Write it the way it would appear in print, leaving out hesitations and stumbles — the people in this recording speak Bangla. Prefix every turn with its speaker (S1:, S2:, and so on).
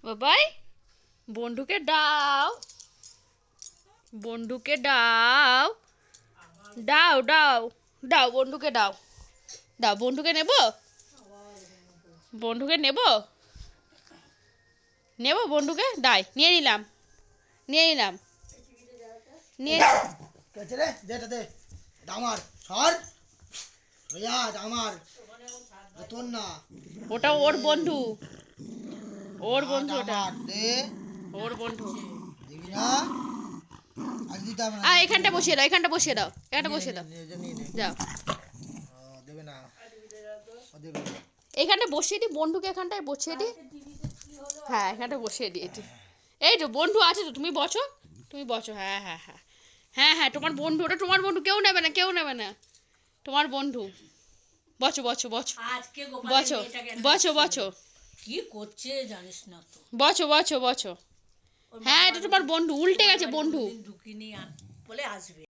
S1: বাবাই বন্ধুকে দাও, বন্ধুকে দাও, দাও দাও দাও, বন্ধুকে দাও, দাও বন্ধুকে নেব, বন্ধুকে নেব, নেব বন্ধুকে, দাই নিয়ে নিলাম, নিয়ে নিলাম, নিয়ে ওটা ওর বন্ধু, ওর বন্ধু, ওটা ওর বন্ধু। এখানটা বসিয়ে দাও, এখানটা বসিয়ে দাও, এখানটা বসিয়ে দাও, যাও এখানটা বসিয়ে দিই, বন্ধুকে এখানটায় বসিয়ে দিই। হ্যাঁ এখানটা বসিয়ে দিয়েছি। এই তো বন্ধু আছে তো, তুমি বসো, তুমি বসো। হ্যাঁ হ্যাঁ হ্যাঁ হ্যাঁ হ্যাঁ, তোমার বন্ধু, ওটা তোমার বন্ধু, কেউ নেবে না, কেউ নেবে না, তোমার বন্ধু। বসো বসো বসো বসো বসো বসো,
S2: কি করছে জানিস না তো।
S1: বসো বসো বসো। হ্যাঁ এটা তোমার বন্ধু, উল্টে গেছে বন্ধু।
S2: ঢুকিনি বলে আসবে।